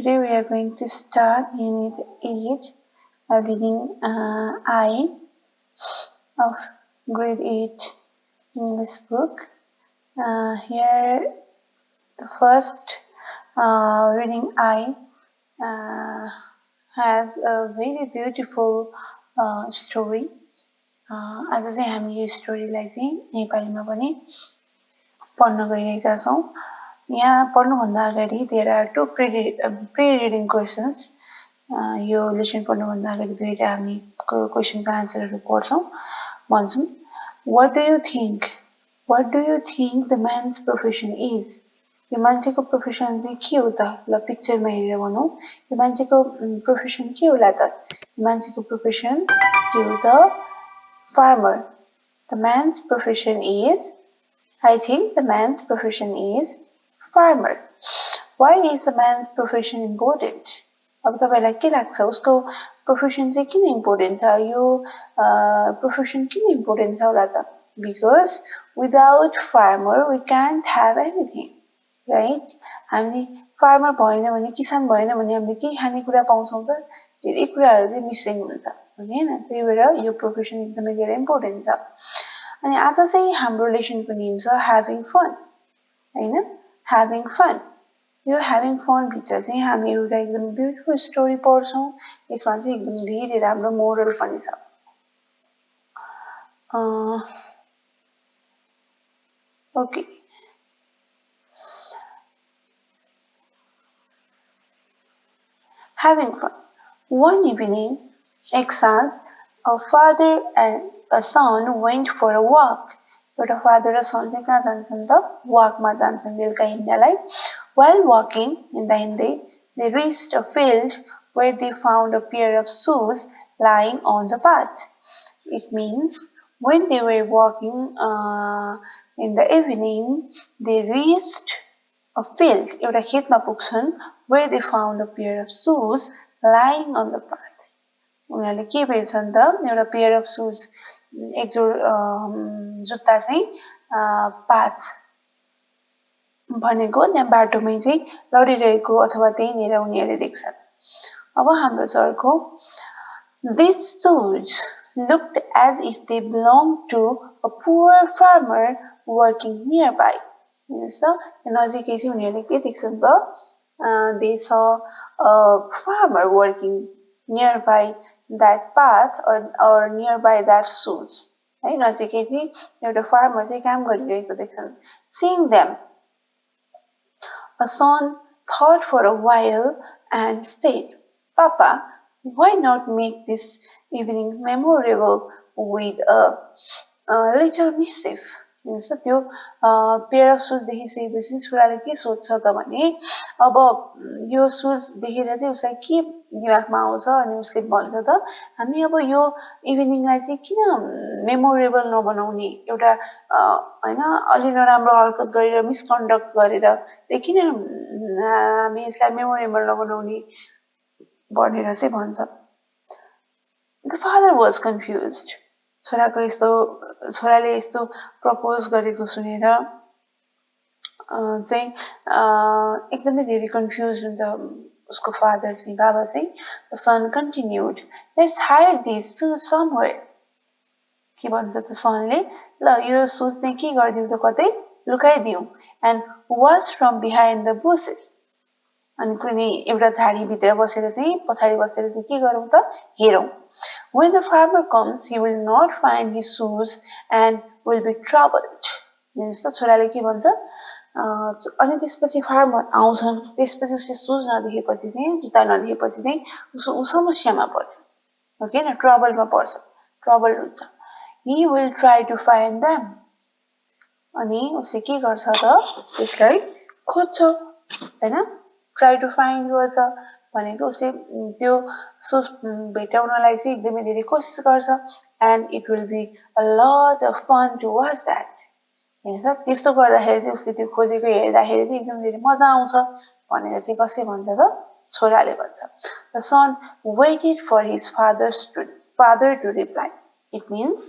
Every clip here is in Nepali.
Today we are going to start Unit 8, reading I of Grade 8 English book. Here the first reading I has a very beautiful story. आज चाहिँ हामी यो स्टोरीलाई चाहिँ नेपालीमा पनि पढ्न गइरहेका छौं. यहाँ पढ्नुभन्दा अगाडि there are two pre reading questions. यो लेसन पढ्नुभन्दा अगाडि दुईटा हामी क्वेशनको आन्सरहरू पढ्छौं. भन्छौं, what do you think the man's profession is? यो मान्छेको प्रोफेसन चाहिँ के हो त? ल पिक्चरमा हेरेर भनौं, यो मान्छेको प्रोफेसन के होला त? मान्छेको प्रोफेसन के हो त? Farmer. The man's profession is, I think the man's profession is farmer. Why is the man's profession important? अब तपाईलाई के लाग्छ उसको प्रोफेसन चाहिँ किन इम्पोर्टेन्ट छ? यो प्रोफेसन किन इम्पोर्टेन्ट छ होला त? Because without farmer we can't have anything, right? हामी फार्मर भएन भने, किसान भएन भने हामीले के खानेकुरा पाउँछौं त? धेरै कुराहरु चाहिँ मिसिङ हुन्छ, हैन? त्यही भएर यो प्रोफेसन एकदमै धेरै इम्पोर्टेन्ट छ. अनि आज चाहिँ हाम्रो लेसनको नेम छ having fun, हैन? Having fun. यो having fun भित्र चाहिँ हामी एउटा एकदम ब्युटिफुल स्टोरी पढ्छौं. यसमा चाहिँ एकदम धेरै राम्रो मोरल पनि छ. Okay. Having fun. One evening, Exans, a father and a son went for a walk. एउटा father र son चाहिँ कहाँ जान्छन् त? Walk मा जान्छन् बेलुका हिँड्नलाई. While walking, हिँड्दै they reached a field where they found a pair of shoes lying on the path. It means when they were walking in the evening, they reached a field, एउटा खेतमा पुग्छन्, where they found a pair of shoes lying on the path. उनीहरूले के भेट्छन् त? एउटा pair of shoes, एक जोड जुत्ता चाहिँ पाथ भनेको त्यहाँ बाटोमै चाहिँ लडिरहेको अथवा त्यहीँनिर उनीहरूले देख्छन्. अब हाम्रो सरको, these shoes looked as if they belonged to a poor farmer working nearby. नजिकै चाहिँ उनीहरूले के देख्छन् त? They saw a farmer working nearby that path or nearby that shoes. है नजिकै चाहिँ एउटा फार्मर चाहिँ काम गरिरहेको देख्छन्. Seeing them, a son thought for a while and said, Papa, why not make this evening memorable with a little mischief? त्यो पेयर अफ सुज देखिसकेपछि छोराले के सोध्छ त भने, अब यो सुज देखेर चाहिँ उसलाई के दिमागमा आउँछ अनि उसले भन्छ त, हामी अब यो इभिनिङलाई चाहिँ किन मेमोरेबल नबनाउने? एउटा हैन अलि नराम्रो हरकत गरेर मिसकन्डक्ट गरेर चाहिँ किन हामी यसलाई मेमोरेबल नबनाउने भनेर चाहिँ भन्छ. The father was confused. छोराले यस्तो प्रपोज गरेको सुनेर चाहिँ एकदमै धेरै कन्फ्युज हुन्छ उसको फादर चाहिँ, बाबा चाहिँ. The son continued, let's hide these shoes somewhere. के भन्छ त sonले, ल यो shoes चाहिँ के गर्दियौ त, कतै लुकाइदियौ. And watch from behind the bushes. अनि कुनै एउटा झाडी भित्र बसेर चाहिँ, पछाडी बसेर चाहिँ के गरौँ त, हेरौँ. When the farmer comes, he will not find his shoes and will be troubled. हेर्नुस् छोराले के भन्छ, अनि त्यसपछि फार्मर आउँछन्, त्यसपछि उसले सुज नदेखेपछि चाहिँ, जुत्ता नदेखेपछि चाहिँ उ समस्यामा पर्छ. ओके न, ट्रबलमा पर्छ, ट्रबल हुन्छ. He will try to find them. अनि उसले के गर्छ त, त्यसलाई खोज्छ, हैन? Try to find गर्छ भनेको उसले त्यो सुज भेटाउनलाई चाहिँ एकदमै धेरै कोसिस गर्छ. And it will be a lot of fun to watch that. हेर्नुस् त्यस्तो गर्दाखेरि चाहिँ उसले त्यो खोजेको हेर्दाखेरि चाहिँ एकदम धेरै मजा आउँछ भनेर चाहिँ कसले भन्छ त, छोराले भन्छ. The son waited for his father to reply. It means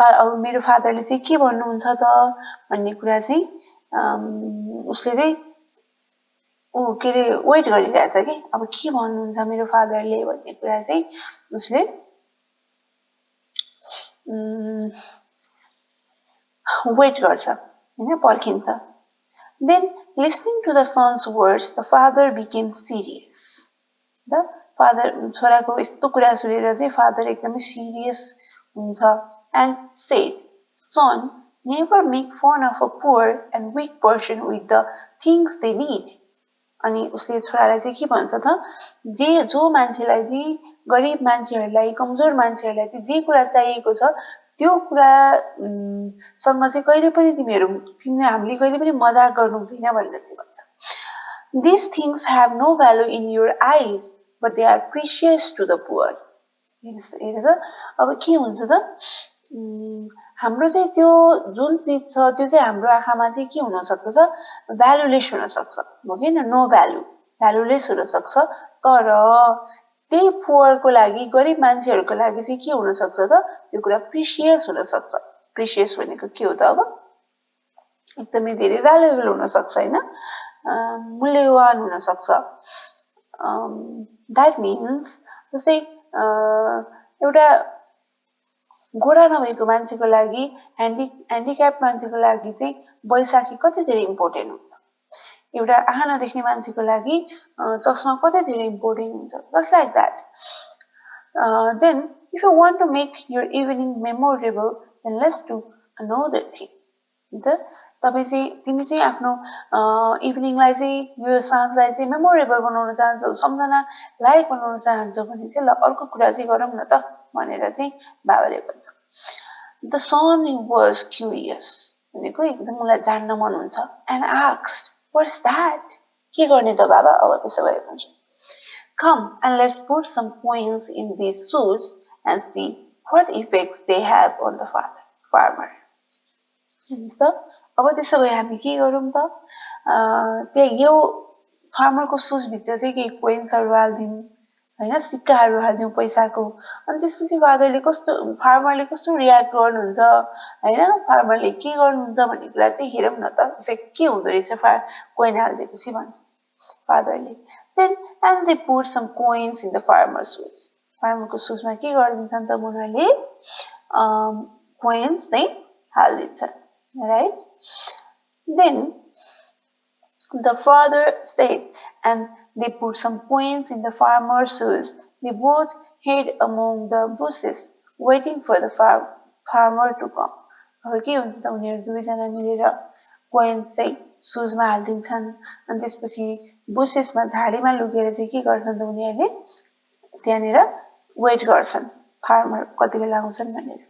अब मेरो फादरले चाहिँ के भन्नुहुन्छ त भन्ने कुरा चाहिँ उसले चाहिँ ऊ के अरे वेट गरिरहेछ कि अब के भन्नुहुन्छ मेरो फादरले भन्ने कुरा चाहिँ उसले वेट गर्छ हैन पर्खिन्छ Then, listening to the son's words, the father became serious. The father छोराको यस्तो कुरा सुनेर चाहिँ father एकदमै serious हुन्छ and said, Son, never make fun of a poor and weak person with the things they need. अनि उसले छोरालाई चाहिँ के भन्छ त जो मान्छेलाई चाहिँ गरिब मान्छेहरूलाई कमजोर मान्छेहरूलाई चाहिँ जे कुरा चाहिएको छ त्यो कुरा सँग चाहिँ कहिले पनि तिमीले हामीले कहिले पनि मजाक गर्नु हुँदैन भनेर चाहिँ भन्छ These things have no value in your eyes but they are precious to the poor हेरेर अब के हुन्छ त हाम्रो चाहिँ त्यो जुन चिज छ त्यो चाहिँ हाम्रो आँखामा चाहिँ के हुन सक्छ भ्यालुलेस हुन सक्छ हो कि नो भ्यालु भ्यालुलेस हुन सक्छ तर त्यही पुवरको लागि गरिब मान्छेहरूको लागि चाहिँ के हुन सक्छ त त्यो कुरा प्रिसियस हुन सक्छ प्रिसियस भनेको के हो त अब एकदमै धेरै भ्यालुएबल हुन सक्छ हैन मूल्यवान हुन सक्छ द्याट मिन्स जस्तै एउटा गोरा नभएको मान्छेको लागि ह्यान्डिक्याप मान्छेको लागि चाहिँ बैशाखी कति धेरै इम्पोर्टेन्ट हुन्छ एउटा आँखा नदेख्ने मान्छेको लागि चस्मा कति धेरै इम्पोर्टेन्ट हुन्छ just like that then if you want to make your evening memorable then let's do another thing तिमी चाहिँ आफ्नो इभिनिङलाई चाहिँ यो साँझलाई चाहिँ मेमोरेबल बनाउन चाहन्छौ सम्झना लायक बनाउन चाहन्छौ भने चाहिँ ल अर्को कुरा चाहिँ गरौँ न त भनेर चाहिँ बाबाले भन्छ द सन वाज क्युरियस भनेको एकदम मलाई जान्न मन हुन्छ एन्ड आस्क्ड व्हाट्स दैट के गर्ने त बाबा अब त्यसो भए भन्छ Come and let's put some coins in these shoes and see what effects they have on the farmer. अब त्यसो भए हामी के गरौँ त त्यही यो फार्मरको सुजभित्र चाहिँ केही कोइन्सहरू हालिदिउँ हैन सिक्काहरू हालिदिउँ पैसाको अनि त्यसपछि फार्मरले कस्तो रियाक्ट गर्नुहुन्छ हैन फार्मरले के गर्नुहुन्छ भन्ने कुरा चाहिँ हेरौँ न त इफेक्ट के हुँदो रहेछ कोइन हालिदिएपछि भन्छ फादरले then and they put some coins in the farmers shoes फार्मरको सुजमा के गरिदिन्छन् त उनीहरूले कोइन्स चाहिँ हालिदिन्छन् right then the father said and they put some coins in the farmer's shoes they both hid among the bushes waiting for the farmer to come अब के हुन्छ त उनीहरू दुवैजना मिलेर कोइन्स चाहिँ सुजमा हालिदिन्छन् अनि त्यसपछि बुसेसमा झाडीमा लुकेर चाहिँ के गर्छन् त उनीहरूले त्यहाँनिर वेट गर्छन् फार्मर कति बेला आउँछन् भनेर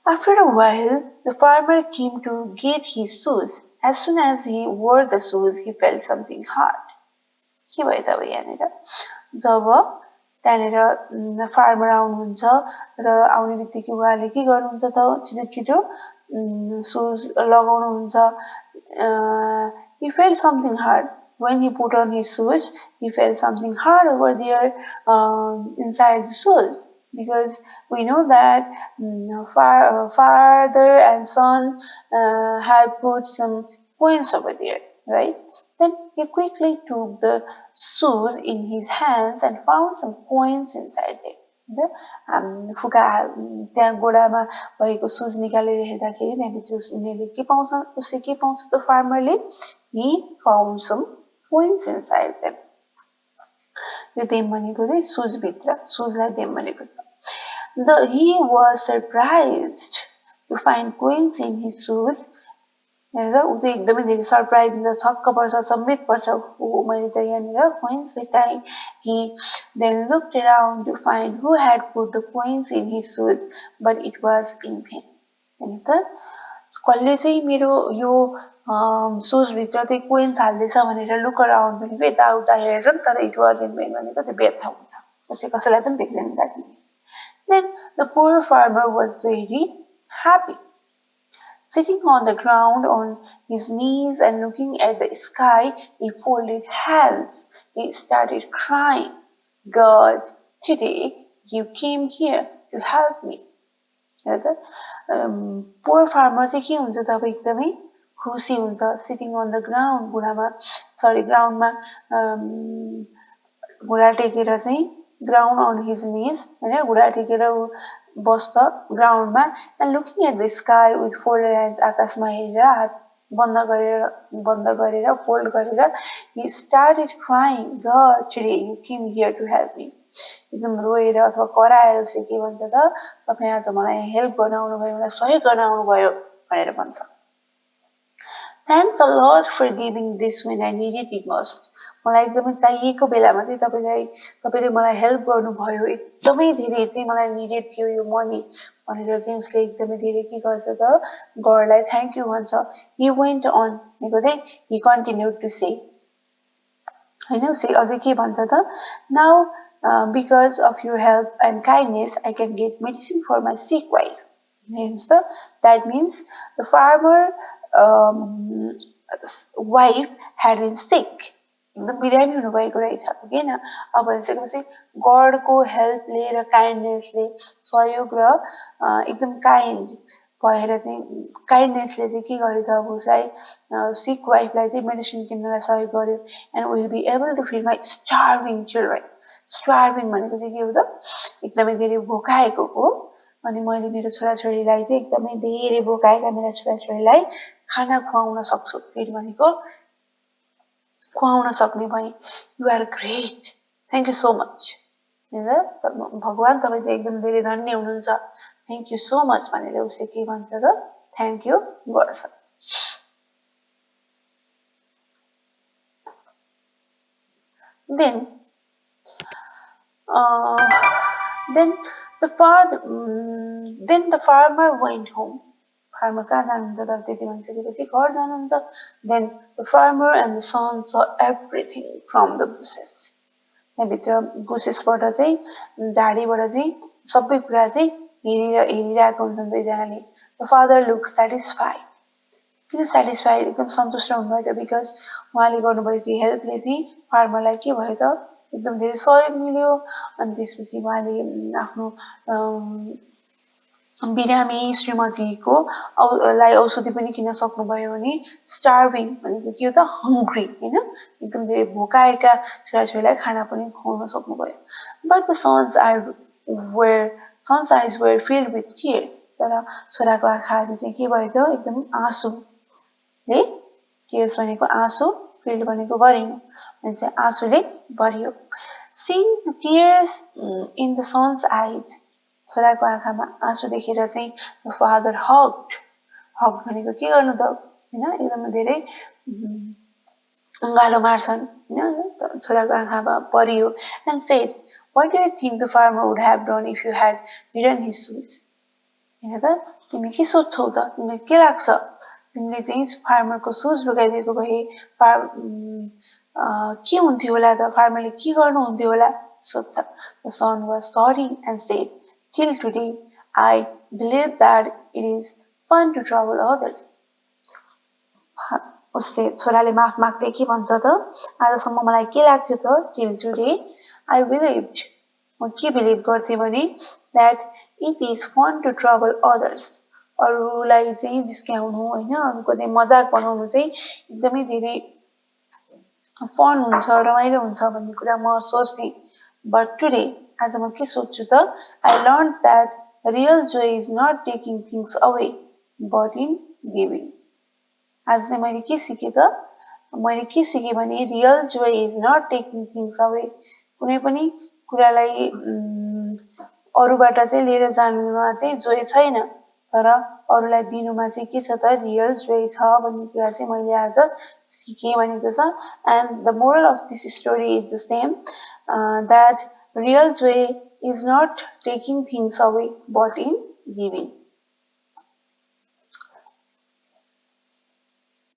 After a while, the farmer came to get his shoes. As soon as he wore the shoes, he felt something hard. के भयो त अब यहाँनिर जब त्यहाँनिर फार्मर आउनुहुन्छ र आउने बित्तिकै उहाँले के गर्नुहुन्छ त छिटो छिटो सुज लगाउनुहुन्छ he felt something hard when he put on his shoes he felt something hard over there inside the shoes because we know that father and son had put some coins over there right then he quickly took the shoes in his hands and found some coins inside them फुका त्यहाँ गोडामा भएको सुज निकालेर हेर्दाखेरि त्यहाँभित्र उनीहरूले के पाउँछ उसले के पाउँछ त फार्मरले he found some coins inside them यो देम भनेको चाहिँ सुजभित्र सुजलाई देम भनेको छ he was surprised to find coins in his shoes हेरेर ऊ चाहिँ एकदमै धेरै सरप्राइज हुन्छ छक्क पर्छ सम्बित पर्छ मैले त यहाँनिर coins भेटाएँ he then looked around to find who had put the coins in his shoes but it was in vain हैन त कसले चाहिँ मेरो यो सुजभित्र चाहिँ कोइन्स हाल्दैछ भनेर लुक अराउन्ड भनेको यताउता हेर्छन् तर इट वाज इन भेन भनेको त्यो व्यर्थ हुन्छ त्यसै कसैलाई पनि देख्दैन दाजु then the poor farmer was very happy Sitting on the ground on his knees and looking at the sky, he folded hands. He started crying. God, today you came here to help me. Poor farmer चाहिँ के हुन्छ त अब एकदमै खुसी हुन्छ सिटिङ अन द ग्राउन्ड ग्राउन्डमा घुँडा टेकेर चाहिँ ग्राउन्ड अन हिज निज होइन घुँडा टेकेर ऊ बस्छ ग्राउन्डमा and looking at the sky with folded hands आकाशमा हेरेर हात बन्द गरेर फोल्ड गरेर he started crying God today you came here to help me एकदम रोएर अथवा कराएर उसले के भन्छ त तपाईँ आज मलाई हेल्प गर्न आउनुभयो मलाई सहयोग गर्न आउनुभयो भनेर भन्छ thanks a lot for giving this when I needed it most मलाई एकदमै चाहिएको बेलामा चाहिँ तपाईँले मलाई हेल्प गर्नुभयो एकदमै धेरै चाहिँ मलाई निडेड थियो यो मनी भनेर चाहिँ उसले एकदमै धेरै के गर्छ त गडलाई थ्याङ्क यू भन्छ हि वेन्ट अन भनेको चाहिँ हि कन्टिन्युड टु से होइन उसले अझै के भन्छ त now because of your help and kindness I can get medicine for my sick wife हेर्नुहोस् त that means the farmer wife had been sick एकदम बिरामी हुनुभएको रहेछ होइन अब भनिसकेपछि गडको हेल्पले र काइन्डनेसले सहयोग र एकदम काइन्ड भएर चाहिँ काइन्डनेसले चाहिँ के गर्यो त अब उसलाई सिक वाइफलाई चाहिँ मेडिसिन किन्नलाई सहयोग गर्यो and will be able to feed my starving children starving भनेको चाहिँ के हो त एकदमै धेरै भोकाएको हो अनि मैले मेरो छोराछोरीलाई चाहिँ एकदमै धेरै भोकाएका मेरा छोराछोरीलाई खाना खुवाउन सक्छु फेरि भनेको खुवाउन सक्ने भएँ you are great thank you so much भगवान् तपाईँ चाहिँ एकदम धेरै धन्य हुनुहुन्छ थ्याङ्क यू सो मच भनेर उसले के भन्छ त थ्याङ्क यू गर्छ then then the farmer went home farmer कहाँ जानुहुन्छ त त्यति भनिसकेपछि घर जानुहुन्छ then the farmer and the son saw everything from the buses त्यहाँभित्र बुसेसबाट चाहिँ झाडीबाट चाहिँ सबै कुरा चाहिँ हेरिरहेको हुन्छन् दुईजनाले द फादर लुक सेटिस्फाइड किन सेटिस्फाइड एकदम सन्तुष्ट हुनुभयो त बिकज उहाँले गर्नुभएको हेल्पले चाहिँ फार्मरलाई के भयो त एकदम धेरै सहयोग मिल्यो अनि त्यसपछि उहाँले आफ्नो बिरामी श्रीमतीको लाई औषधि पनि किन्न सक्नुभयो भने स्टार्भिङ भनेको के हो त हङ्ग्री होइन एकदम धेरै भोकाएका छोराछोरीलाई खाना पनि खुवाउन सक्नुभयो बट द सन्स आइज वेयर फिल्ड विथ टियर्स तर छोराको आँखाहरू चाहिँ के भयो त एकदम आँसुले टियर्स भनेको आँसु फिल्ड भनेको भरिनु अनि चाहिँ आँसुले भरियो सिङ टियर्स इन द सन्स आइज छोराको आँखामा आँसु देखेर चाहिँ फादर हग भनेको के गर्नु त होइन एकदम धेरै अँगालो मार्छन् होइन छोराको आँखामा परियो and said what do you think the farmer would have done if you had hidden his shoes होइन त तिमी के सोध्छौ त तिमीलाई के लाग्छ तिमीले चाहिँ फार्मरको सुज लुगाइदिएको भए के हुन्थ्यो होला त फार्मरले के गर्नुहुन्थ्यो होला सोध्छ the son was sorry and said Till today, I believe that it is fun to trouble others. उसले छोराले माफ माग्दै के भन्छ त आजसम्म मलाई के लाग्थ्यो त टिल टुडे आई बिलिभ म के बिलिभ गर्थेँ भने that it is fun to trouble others अरूलाई चाहिँ जिस्क्याउनु होइन अरूको चाहिँ मजाक बनाउनु चाहिँ एकदमै धेरै फन हुन्छ रमाइलो हुन्छ भन्ने कुरा म सोच्थेँ बट टुडे आज म के सोध्छु त I learn that real joy is not taking things away but in giving आज चाहिँ मैले के सिकेँ त मैले के सिकेँ भने real joy is not taking things away कुनै पनि कुरालाई अरूबाट चाहिँ लिएर जानुमा चाहिँ जोय छैन तर अरूलाई दिनुमा चाहिँ के छ त रियल जोय छ भन्ने कुरा चाहिँ मैले आज सिकेँ भनेको छ and the moral of this story is the same that real joy is not taking things away but in giving